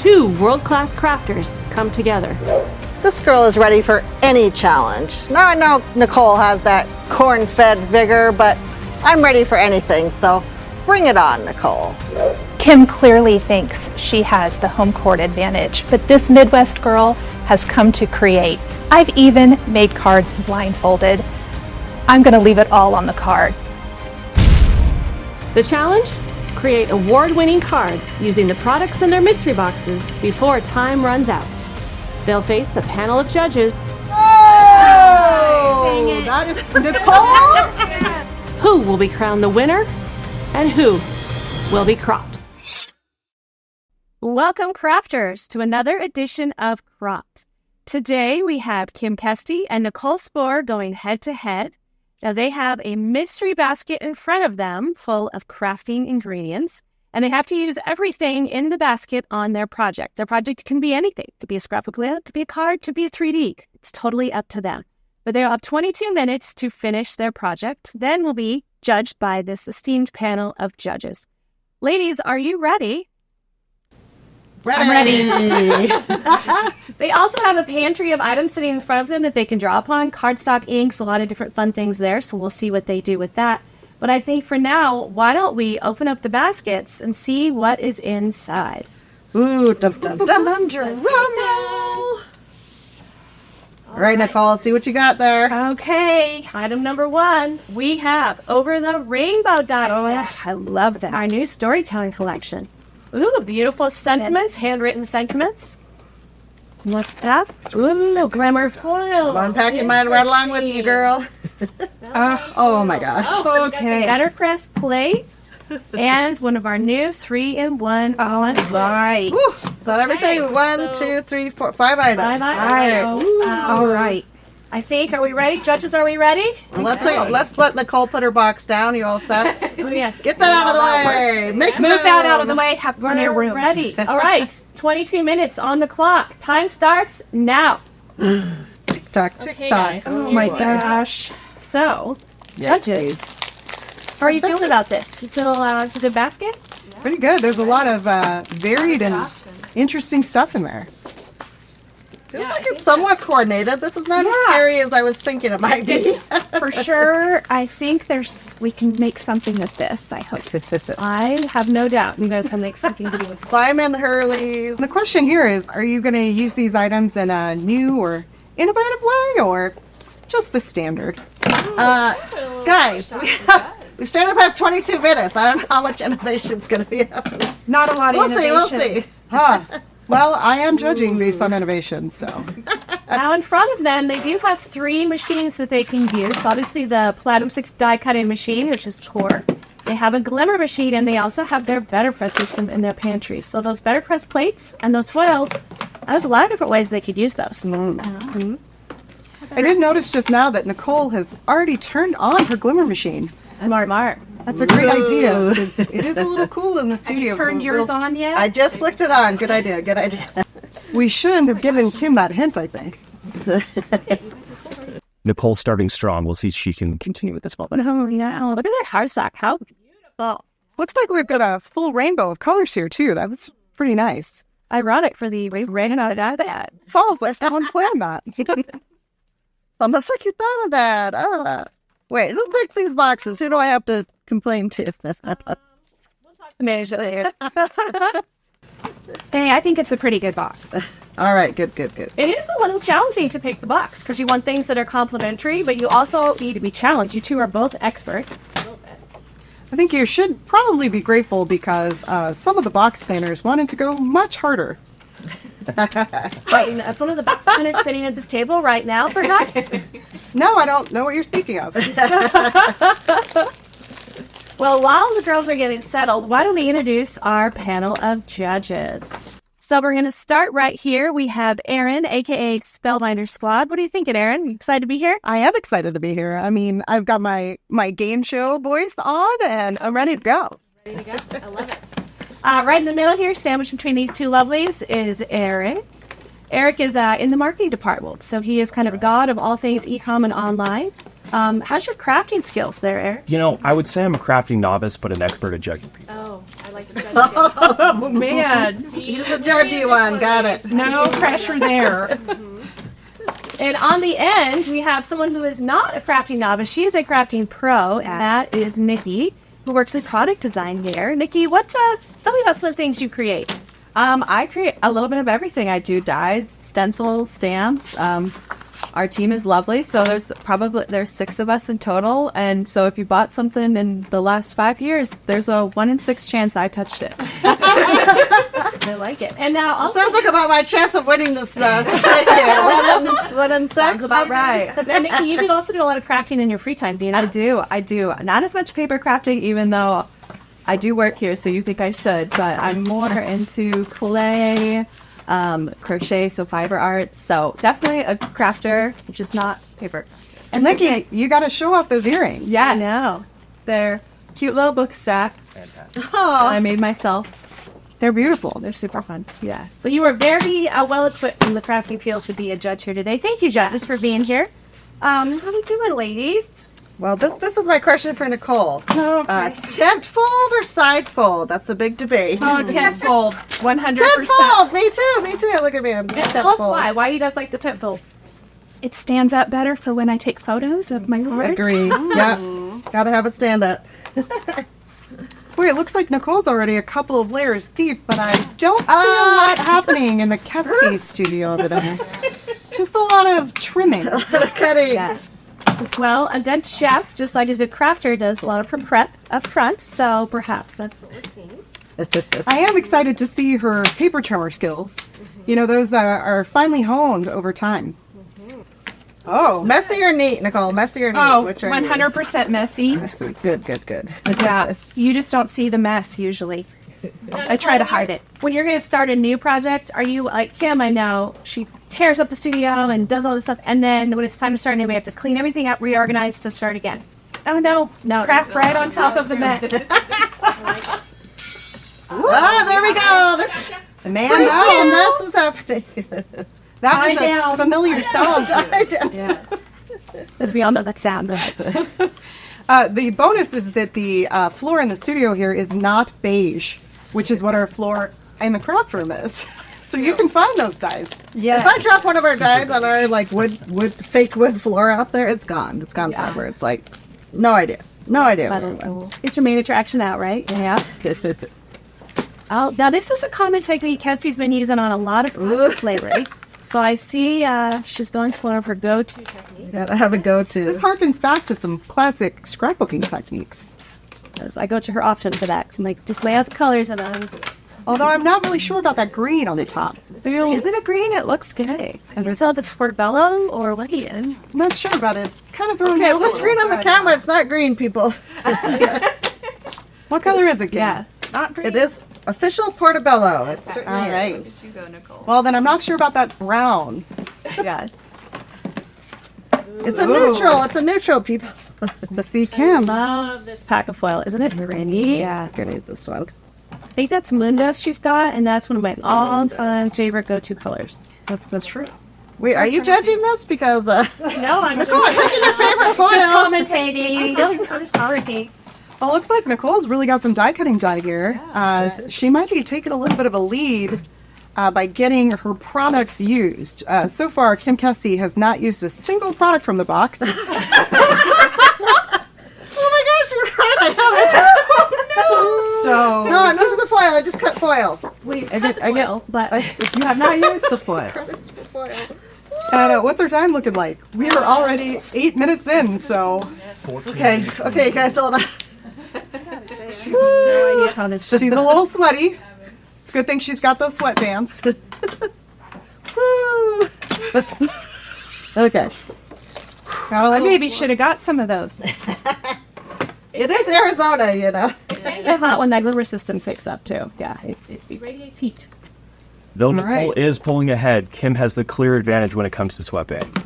two world-class crafters come together. This girl is ready for any challenge. Now I know Nicole has that corn-fed vigor, but I'm ready for anything, so bring it on, Nicole. Kim clearly thinks she has the home court advantage, but this Midwest girl has come to create. I've even made cards blindfolded. I'm gonna leave it all on the card. The challenge? Create award-winning cards using the products in their mystery boxes before time runs out. They'll face a panel of judges. Oh, that is Nicole! Who will be crowned the winner and who will be cropped? Welcome, crafters, to another edition of Cropped. Today we have Kim Kesty and Nicole Spohr going head-to-head. Now they have a mystery basket in front of them full of crafting ingredients, and they have to use everything in the basket on their project. Their project can be anything. It could be a scrap of glitter, it could be a card, it could be a 3D. It's totally up to them. But they'll have 22 minutes to finish their project, then will be judged by this esteemed panel of judges. Ladies, are you ready? Ready. I'm ready. They also have a pantry of items sitting in front of them that they can draw upon. Cardstock, inks, a lot of different fun things there. So we'll see what they do with that. But I think for now, why don't we open up the baskets and see what is inside? Ooh, drum roll. All right, Nicole, see what you got there. Okay, item number one. We have Over the Rainbow die set. I love that. Our new storytelling collection. Ooh, beautiful sentiments, handwritten sentiments. What's that? Ooh, glamour foil. I'm unpacking mine right along with you, girl. Oh my gosh. Okay. Letterpress plates and one of our new 3-in-1. Oh, right. Woo, is that everything? Okay, 1, 2, 3, 4, 5 items. Five items. All right. I think, are we ready? Judges, are we ready? Let's let Nicole put her box down. You all set? Oh, yes. Get that out of the way. Move that out of the way. Have fun in your room. Ready. All right. 22 minutes on the clock. Time starts now. Tick tock, tick Okay, tock. guys. Oh my gosh. So, judges, how are you feeling about this? You feel it's a good basket? Pretty good. There's a lot of varied and interesting stuff in there. Feels like it's somewhat coordinated. This is not as scary as I was thinking it might be. For sure, I think we can make something with this, I hope. I have no doubt you guys can make something to do with it. Simon Hurley's. The question here is, are you going to use these items in a new or innovative way, or just the standard? Guys, we straight up have 22 minutes. I don't know how much innovation's going to be happening. Not a lot of innovation. We'll see. Huh. Well, I am judging based on innovation, so. Now in front of them, they do have 3 machines that they can use. Obviously the Platinum 6 die cutting machine, which is core. They have a Glimmer machine, and they also have their Better Press system in their pantry. So those Better Press plates and those foils, I have a lot of different ways they could use those. I did notice just now that Nicole has already turned on her Glimmer machine. Smart. That's a great idea. It is a little cool in the studio. Turned yours on yet? I just flicked it on. Good idea. Good idea. We shouldn't have given Kim that hint, I think. Nicole's starting strong. We'll see if she can continue with this moment. Oh, yeah. Look at that cardstock. How beautiful. Looks like we've got a full rainbow of colors here, too. That's pretty nice. Ironic for we ran out of that. Falls, let's not plan that. Almost like you thought of that. Wait, who picked these boxes? Who do I have to complain to? Hey, I think it's a pretty good box. All right, good. It is a little challenging to pick the box because you want things that are complementary, but you also need to be challenged. You two are both experts. I think you should probably be grateful because some of the box planners wanted to go much harder. Right, that's one of the box planners sitting at this table right now, perhaps. No, I don't know what you're speaking of. Well, while the girls are getting settled, why don't we introduce our panel of judges? So we're going to start right here. We have Erin, a.k.a. Spellbinder Squad. What are you thinking, Erin? You excited to be here? I am excited to be here. I mean, I've got my game show voice on, and I'm ready to go. Ready to go? I love it. Right in the middle here, sandwiched between these two lovelies, is Eric. Eric is in the marketing department, so he is kind of a god of all things e-com and online. How's your crafting skills there, Eric? You know, I would say I'm a crafting novice, but an expert at judging people. Oh, I like Oh, man. He's the judgy one. Got it. No pressure there. And on the end, we have someone who is not a crafting novice. She is a crafting pro, and that is Nikki, who works in product design here. Nikki, tell me about some of the things you create. I create a little bit of everything. I do dies, stencils, stamps. Our team is lovely, so there's 6 of us in total, and so if you bought something in the last 5 years, there's a 1 in 6 chance I touched it. I like it. And now also, Sounds like about my chance of winning this stick here. One in 6. Sounds about right. and Nikki, you do also do a lot of crafting in your free time, do you not? I do. Not as much paper crafting, even though I do work here, so you think I should, but I'm more into clay, crochet, so fiber arts. So definitely a crafter, which is not paper. And Nikki, you got to show off those earrings. Yeah, no. They're cute little book stacks. Oh, I made myself. They're beautiful. They're super fun. Yeah. So you are very well equipped in the crafting field to be a judge here today. Thank you, judges, for being here. How we doing, ladies? well, this is my question for Nicole. Okay. Tent fold or side fold? That's a big debate. Oh, tenfold. 100%. Tent fold. Me too. Look at me. I'm And tent tell us fold. why. Why do you guys like the tent fold? It stands out better for when I take photos of my cards. Agree. Yeah. Gotta have it stand up. Boy, it looks like Nicole's already a couple of layers deep, but I don't see a lot happening in the Kesty studio over there. Just a lot of trimming. Cutting. Yes. Well, a good chef, just like as a crafter, does a lot of prep up front, so perhaps that's what we're seeing. I am excited to see her paper trimmer skills. You know, those are finely honed over time. Oh, Messy or neat, Nicole? Messy or neat? Oh, Which are you? 100% messy. Messy. Good. Yeah, you just don't see the mess usually. I try to hide it. When you're going to start a new project, are you like Kim? I know she tears up the studio and does all this stuff, and then when it's time to start, we have to clean everything up, reorganize to start again. Oh no, crap right on top of the mess. Ah, there we go. This man, no no, mess is happening. that I was know. a familiar sound. Yeah. We all know that sound. The bonus is that the floor in the studio here is not beige, which is what our floor in the craft room is. So you can find those dies. If I drop one of our dies on our like fake wood floor out there, it's gone. It's gone forever. It's like no idea. where it went. It's your main attraction out, right? Yeah. Oh, now this is a common technique Kestie's been using on a lot of projects lately. So I see she's going for one of her go-to techniques. Gotta have a go-to. This harkens back to some classic scrapbooking techniques. I go to her often for that. 'Cause I'm like, just lay out the colors and then. Although I'm not really sure about that green on the top. Is it a green? It looks good. Is it if it's portobello or what is? I'm not sure about it. It's kind of throwing Okay, me it a looks little. green on the camera. It's not green, people. What color is it, Kim? Yes. Not green. It is official portobello. It All certainly right. is. Well, then I'm not sure about that brown. Yes. It's a neutral. It's a neutral, people. Let's see, Kim. Love this pack of foil, isn't it, Randy? Yeah, I'm gonna use this one. I think that's Linda she's got, and that's one of my all-time favorite go-to colors. That's true. Wait, are you judging this? Because No, I'm Nicole, I'm picking your favorite foil. commentating. I'm just commentating. Well, it looks like Nicole's really got some die cutting done here. She might be taking a little bit of a lead by getting her products used. So far, Kim Kesty has not used a single product from the box. Oh my gosh, you're right. I haven't. So, No, I'm using the foil. I just cut foil. Wait, I get- but You have not used the foil. foil. and what's our time looking like? We are already 8 minutes in, so Okay, guys, hold on. she's a little sweaty. It's a good thing she's got those sweatbands. Woo. Okay. Got a I little, maybe should have got some of those. It is Arizona, you know. The hot one that river system picks up too. Yeah, it radiates heat. Though All Nicole right. is pulling ahead, Kim has the clear advantage when it comes to sweatband.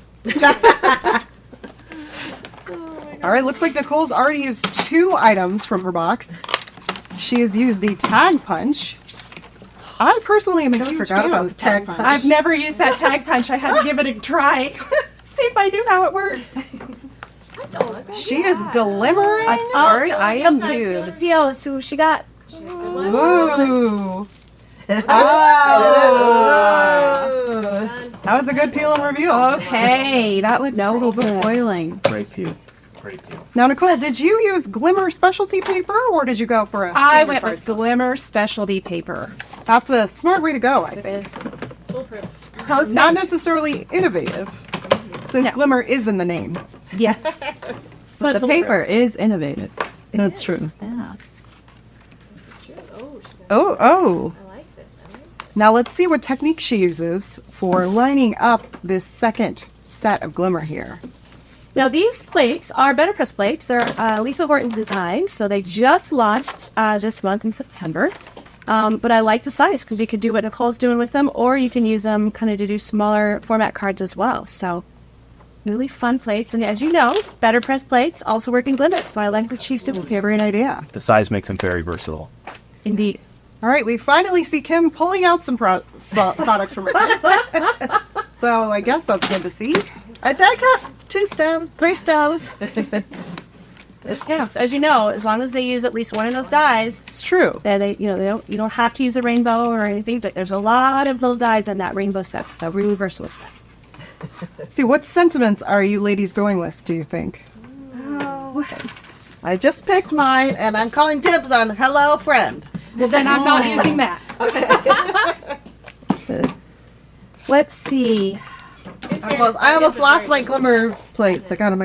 All right, looks like Nicole's already used 2 items from her box. She has used the tag punch. I personally am a huge forgot fan about of this the tag tag punch. punch. I've never used that tag punch. I had to give it a try. See if I knew how it worked. She is glimmering. I am too. See how what she got. Ooh. Oh. That was a good peel and reveal. Okay, that looks pretty good. Boiling. Great peel. Great peel. Now, Nicole, did you use Glimmer specialty paper or did you go for a I standard went with cardstock? Glimmer specialty paper. That's a smart way to go, I think. Not necessarily innovative, since No. Glimmer is in the name. Yes. But the paper is innovative. That's true. Yeah. Oh. Now let's see what technique she uses for lining up this second set of Glimmer here. Now, these plates are Better Press plates. They're Lisa Horton design, so they just launched this month in September. But I like the size because you can do what Nicole's doing with them, or you can use them kind of to do smaller format cards as well. So, really fun plates. And as you know, Better Press plates also work in Glimmer, so I like what she's doing here. Great idea. The size makes them very versatile. Indeed. All right, we finally see Kim pulling out some products from her. So I guess that's good to see. I die cut 2 stems. 3 stones. Yeah, as you know, as long as they use at least one of those dies, It's true. you don't have to use a rainbow or anything, but there's a lot of little dies in that rainbow set, so really versatile. See, what sentiments are you ladies going with, do you think? I just picked mine, and I'm calling dibs on hello, friend. Well, then I'm not using that. Let's see. I almost lost my Glimmer plates. I got them.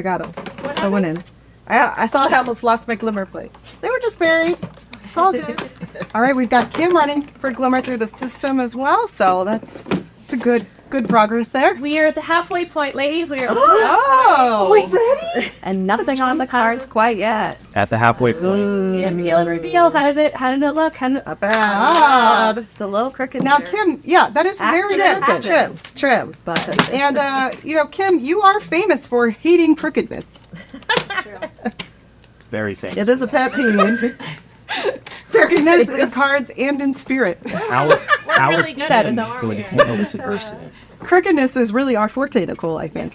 I went in. I thought I almost lost my Glimmer plates. They were just buried. It's all good. All right, we've got Kim running for Glimmer through the system as well, so that's a good progress there. We are at the halfway point, ladies. We are Oh! And nothing on the cards quite yet. At the halfway point, reveal. How did it look? Not bad. It's a little crooked. Now, there. Kim, yeah, that is very good. Trim. But And, Kim, you are famous for hating crookedness. very famous. It is a pet peeve. Crookedness in cards and in spirit. Alice really good at it, Kim, though, aren't who we? handled this adversity. Crookedness is really our forte, Nicole, I think.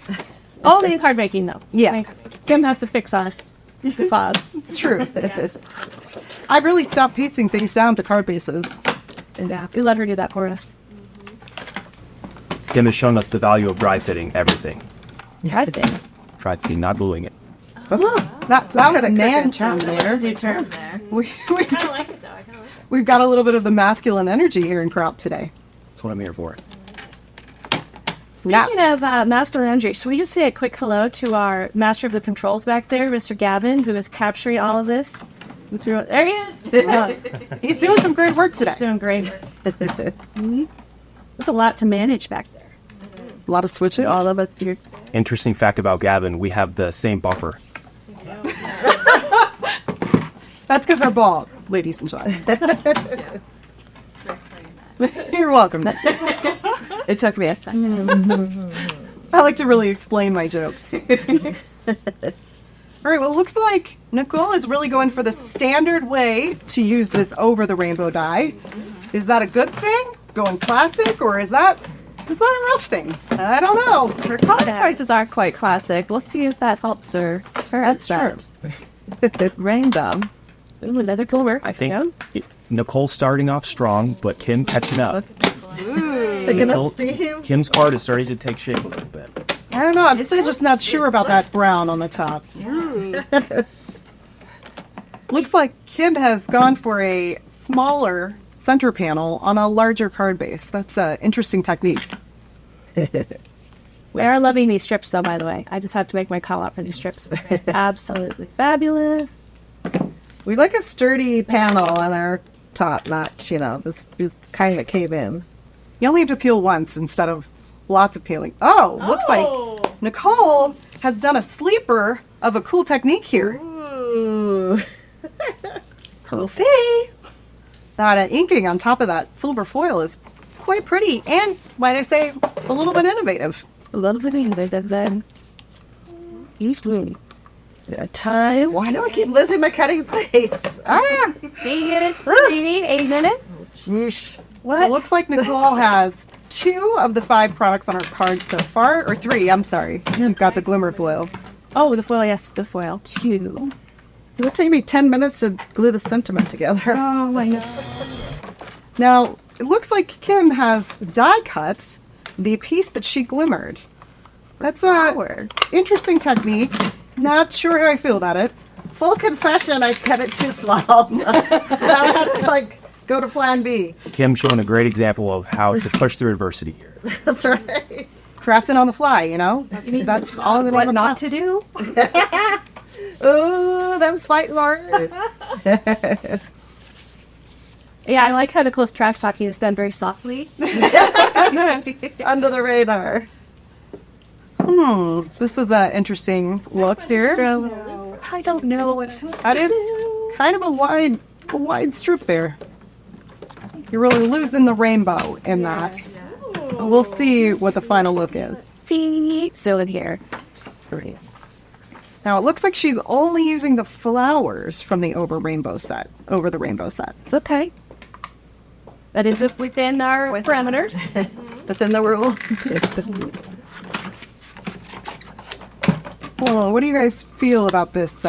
Only in card making, though. Yeah. Like, Kim has to fix on the flaws. It's true. I really stopped piecing things down to card bases. And we let her do that for us. Kim has shown us the value of dry fitting everything. Try to be. Try fitting, not gluing it. That was a man term there. Do term there. We, I like it, though. I kind of like it. we've got a little bit of the masculine energy here in Crop today. That's what I'm here for. Speaking of masculine energy, should we just say a quick hello to our master of the controls back there, Mr. Gavin, who is capturing all of this? There he is. He's doing some great work today. Doing great. There's a lot to manage back there. A lot of switches. all of us here. Interesting fact about Gavin, we have the same bumper. That's because they're bald, ladies and gentlemen. You're welcome. It took me a second. I like to really explain my jokes. All right, well, it looks like Nicole is really going for the standard way to use this over the rainbow die. Is that a good thing? Going classic, or is that a rough thing? I don't know. Her color choices are quite classic. We'll see if that helps her. That's true. Rainbow. Ooh, another Glimmer. I think Nicole's starting off strong, but Kim catching up. They're gonna see you. Kim's card is starting to take shape a little bit. I don't know. I'm still just not sure about that brown on the top. Looks like Kim has gone for a smaller center panel on a larger card base. That's an interesting technique. We are loving these strips, though, by the way. I just have to make my call out for these strips. Absolutely fabulous. We like a sturdy panel on our top, not, this kind of cave in. You only have to peel once instead of lots of peeling. Oh, looks like Nicole has done a sleeper of a cool technique here. Ooh. We'll see. That inking on top of that silver foil is quite pretty and, might I say, a little bit innovative. I love the thing that then. He's doing a time. Why do I keep losing my cutting plates? Ah! 8 minutes. 8 minutes. Whoosh. So it looks like Nicole has 2 of the 5 products on her card so far, or 3, I'm sorry. You've got the Glimmer foil. Oh, the foil, yes, the foil. 2. It'll take me 10 minutes to glue the sentiment together. Oh my god. Now, it looks like Kim has die cut the piece that she glimmered. That's a interesting technique. Not sure how I feel about it. Full confession, I cut it too small. So I had to like go to plan B. Kim showing a great example of how to push through adversity here. That's right. Crafting on the fly, you know? That's all that What I'm not to do? Ooh, them's fighting words. Yeah, I like how Nicole's trash talking is done very softly. Under the radar. This is an interesting look here. I don't know what That is kind of a wide strip there. You're really losing the rainbow in that. We'll see what the final look is. still in here. Now it looks like she's only using the flowers from the over the rainbow set. It's okay. That is within our parameters. Within the rules. Well, what do you guys feel about this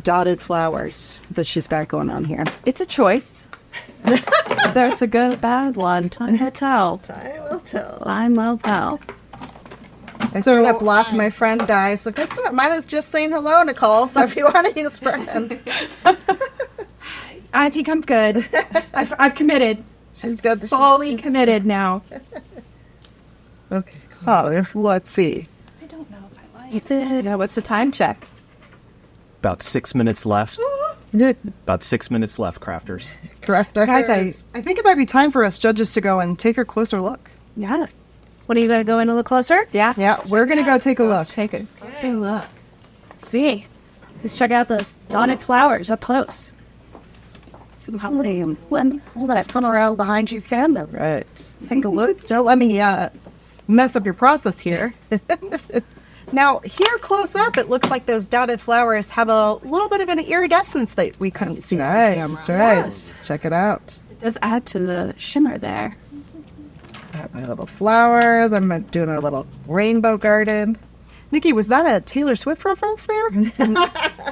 dotted flowers that she's got going on here? It's a choice. That's a good or bad one. Time will tell. I will tell. Time will tell. So I've lost my friend dies. So guess what? Mine is just saying hello, Nicole. So if you want to use friend, I think I'm good. I've committed. she's got the Fully committed now. Okay. Oh, let's see. Now, what's the time check? About 6 minutes left. Good. About 6 minutes left, crafters. Crafter. Guys, I think it might be time for us judges to go and take a closer look. Yes. What are you going to go in a little closer? Yeah. Yeah, we're gonna go take a look. Take it. Take a look. See. Let's check out those dotted flowers up close. When all that come around behind you, Canada. Right. Take a look. Don't let me mess up your process here. Now, here close up, it looks like those dotted flowers have a little bit of an iridescence that we couldn't see. Right, that's right. Check it out. It does add to the shimmer there. Got my little flowers. I'm doing a little rainbow garden. Nikki, was that a Taylor Swift reference there?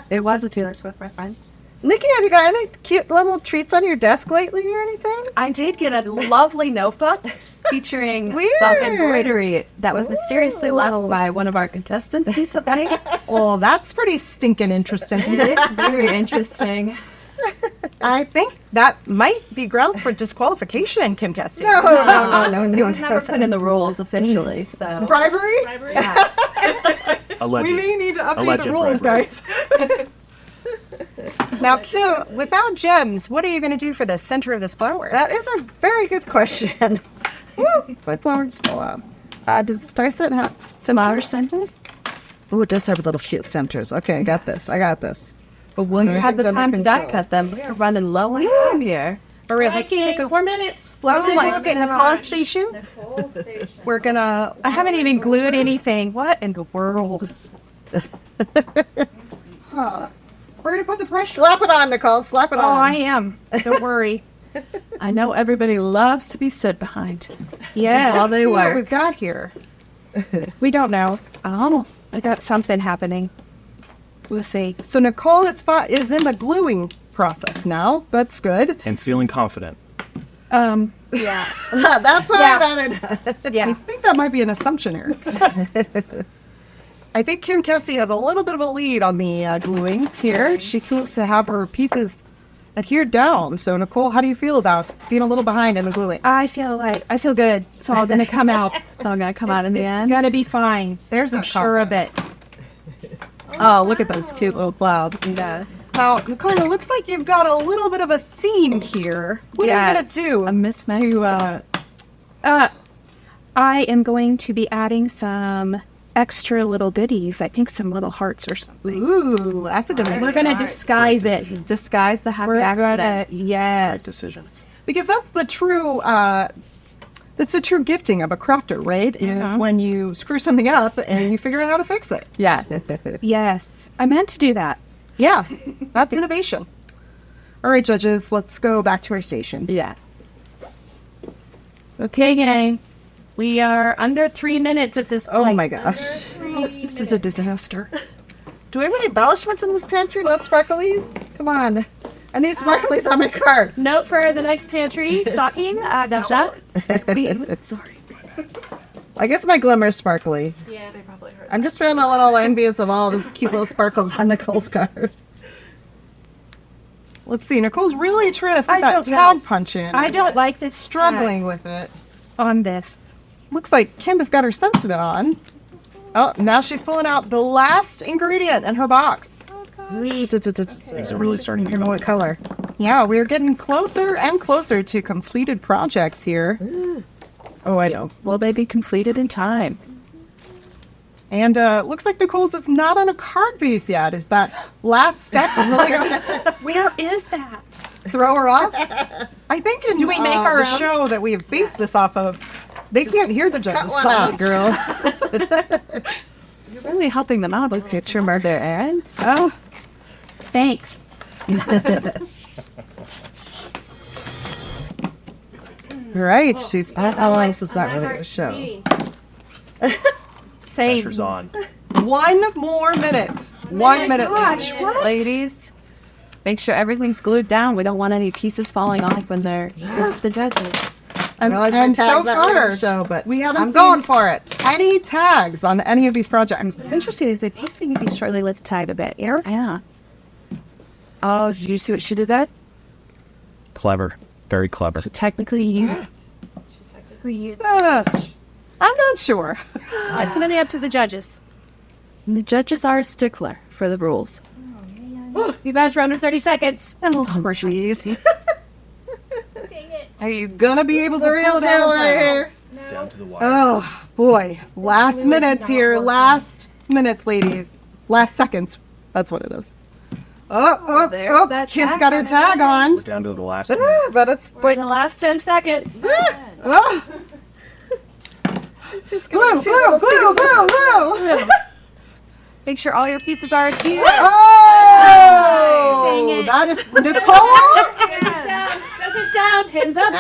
It was a Taylor Swift reference. Nikki, have you got any cute little treats on your desk lately or anything? I did get a lovely notebook featuring Some embroidery that was mysteriously left by one of our contestants recently. Well, that's pretty stinking interesting. It's very interesting. I think that might be grounds for disqualification, Kim Kessie. No. It was never put in the rules officially, so. Bribery? Alleged. We may need to update Alleged the rules, bribery. guys. Now, Kim, without gems, what are you going to do for the center of this flower? That is a very good question. Woo! My flowers go up. Does Starset have Some outer centers? Ooh, it does have little cute centers. Okay, I got this. But when you had the Under time to die control. cut them, we are running low on time here. All right, let's take a 4 minutes. let's take a look at Nicole's station. We're gonna. I haven't even glued anything. What in the world? We're gonna put the pressure. Slap it on, Nicole. Slap it Oh, on. I am. Don't worry. I know everybody loves to be stood behind. Yes. All they See what were. we've got here. We don't know. Oh, I got something happening. We'll see. So Nicole is in the gluing process now. That's good. And feeling confident. Yeah. that part Yeah. I don't know. I think that might be an assumption here. I think Kim Kessie has a little bit of a lead on the gluing here. She feels to have her pieces adhered down. So Nicole, how do you feel about being a little behind in the gluing? I feel good. It's all gonna come out. It's all gonna come out in the It's end. gonna be fine. There's I'm sure of it. Oh, look at those cute little clouds. Yes. Now, Nicole, it looks like you've got a little bit of a seam here. What are you going to do? A mismatch. I am going to be adding some extra little goodies. I think some little hearts or something. Ooh, that's a good We're gonna disguise it. Disguise the happy We're gonna accidents. yes. Decision. Because that's the true gifting of a crafter, right? Is when you screw something up and you figure out how to fix it. Yes. Yes. I meant to do that. Yeah, that's innovation. All right, judges, let's go back to our station. Yes. Okay, gang. We are under 3 minutes at this point. Oh my gosh. This is a disaster. Do we have any embellishments in this pantry? No sparklies? Come on. I need sparklies on my card. Note for the next pantry stocking. Gotcha. Sorry. I guess my glimmer's sparkly. Yeah, they probably heard. I'm just feeling a little envious of all these cute little sparkles on Nicole's card. Let's see. Nicole's really trying to fit I that don't know. tag punch in. I don't like this Struggling with it. on this. Looks like Kim has got her sensitive on. Oh, now she's pulling out the last ingredient in her box. Things are really starting to What color? Yeah, we're getting closer and closer to completed projects here. Oh, I know. Will they be completed in time? And looks like Nicole's is not on a card base yet. Is that last step really going to Where is that? throw her off? I think in Do we make our the own? show that we have based this off of, they can't hear the judges' One out, comments. girl. You're really helping them out. Look at your murder, Aaron. Oh, Thanks. right. She's Oh, it's not really a show. Same. pressure's on. 1 more minute. 1 minute. Gosh, ladies. what? Ladies, make sure everything's glued down. We don't want any pieces falling off when they're with the judges. And, Realize my and so tag's not really far, a show, but we haven't I'm seen going for it. any tags on any of these projects. What's interesting is they basically be shortly with tag a bit. Yeah. Oh, did you see what she did that? Clever. Very clever. Technically used. I'm not sure. It's going to be up to the judges. The judges are a stickler for the rules. You guys are under 30 seconds. Jeez. Are you gonna be able to The real pull it deal out? right here. It's down to the wire. Oh boy, last minutes here. Last minutes, ladies. Last seconds. That's what it is. Oh, there's that Kim's tag got her tag on. We're down to the last. But it's In the last 10 seconds. oh. Glue, glue, glue, glue, glue. Make sure all your pieces are adhered. Oh, Dang it. that is Nicole. Scissors down, pins up.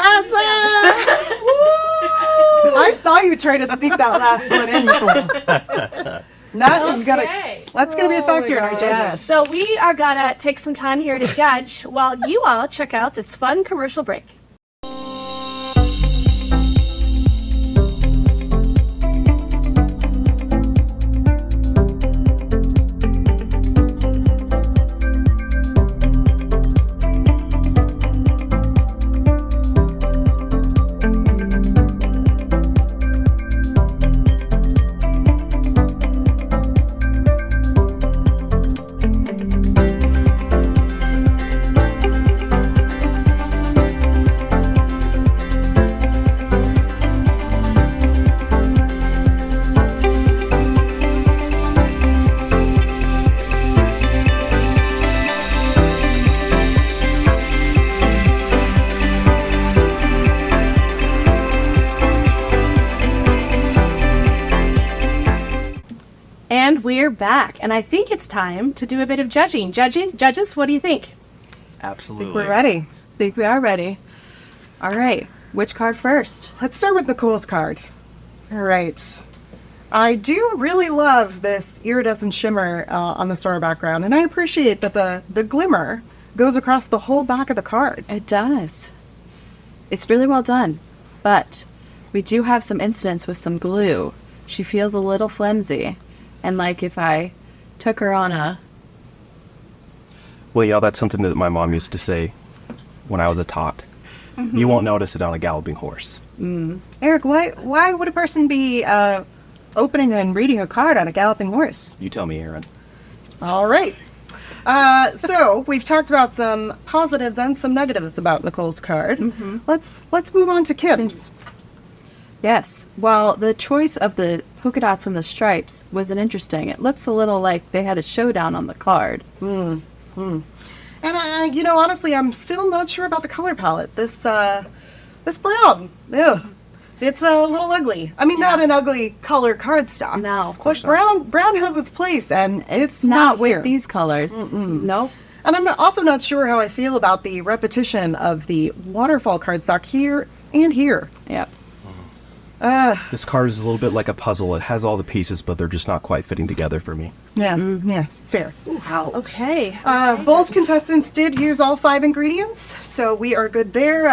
I saw you try to sneak that last one in. Nicole. That is gonna. Okay. That's gonna be a factor in our judges. So we are going to take some time here to judge while you all check out this fun commercial break. And we're back. And I think it's time to do a bit of judging. Judges, what do you think? Absolutely. We're ready. Think we are ready. All right. Which card first? Let's start with Nicole's card. All right. I do really love this iridescent shimmer on the star background, and I appreciate that the glimmer goes across the whole back of the card. It does. It's really well done. But we do have some incidents with some glue. She feels a little flimsy. And like if I took her on a... Well, yeah, that's something that my mom used to say when I was a tot. You won't notice it on a galloping horse. Eric, why would a person be opening and reading a card on a galloping horse? You tell me, Aaron. All right. So we've talked about some positives and some negatives about Nicole's card. Let's move on to Kim's. Yes. Well, the choice of the polka dots and the stripes was an interesting. It looks a little like they had a showdown on the card. And honestly, I'm still not sure about the color palette. This brown, ew, it's a little ugly. I mean, not an ugly color cardstock. No, of course But brown has its place, and it's not not with weird. these colors. Nope. And I'm also not sure how I feel about the repetition of the waterfall cardstock here and here. Yep. This card is a little bit like a puzzle. It has all the pieces, but they're just not quite fitting together for me. Yeah, yeah, fair. Wow. Okay. Both contestants did use all 5 ingredients, so we are good there.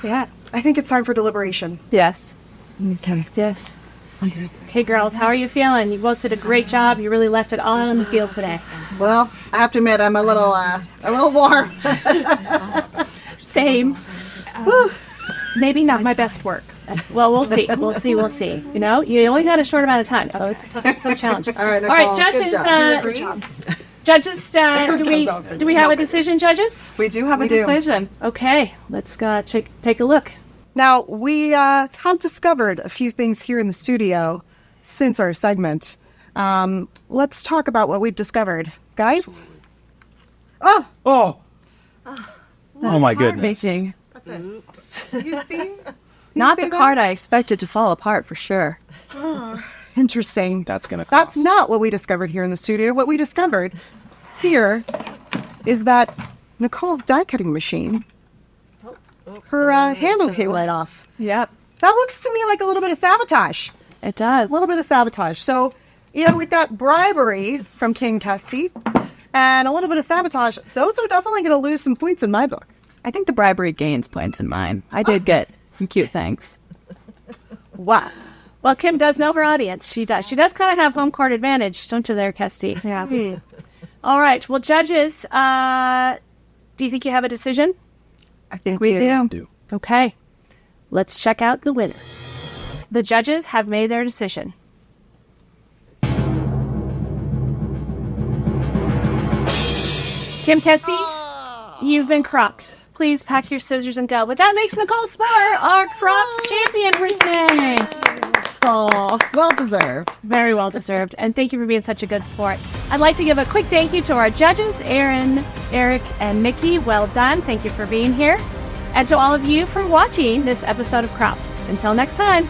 Yes. I think it's time for deliberation. Yes. Okay. Yes. Hey, girls, how are you feeling? You both did a great job. You really left it all on the field today. Well, I have to admit, I'm a little warm. Same. Maybe not my best work. Well, we'll see. We'll see. You know, you only got a short amount of time, so it's so challenging. All right, All right, Nicole, good judges. job. Judges, do we have a decision, judges? We do have a do. decision. Okay, let's take a look. Now, we have discovered a few things here in the studio since our segment. Let's talk about what we've discovered. Guys? Oh! Oh my goodness. Making. You see? Not the card I expected to fall apart for sure. Interesting. That's going to That's not what we discovered here in the studio. What we discovered here is that Nicole's die cutting machine, her handle came right off. Yep. That looks to me like a little bit of sabotage. It does. A little bit of sabotage. So, you know, we've got bribery from King Kesty and a little bit of sabotage. Those are definitely going to lose some points in my book. I think the bribery gains points in mine. I did get some cute things. Wow. Well, Kim does know her audience. She does. She does kind of have home court advantage, don't you there, Kesty? Yeah. All right. Well, judges, do you think you have a decision? I think we do. do. Okay. Let's check out the winner. The judges have made their decision. Kim Kesty, you've been cropped. Please pack your scissors and go. But that makes Nicole Spore our crops champion for today. Oh, well deserved. Very well deserved. And thank you for being such a good sport. I'd like to give a quick thank you to our judges, Aaron, Eric, and Nikki. Well done. Thank you for being here. And to all of you for watching this episode of Cropped. Until next time.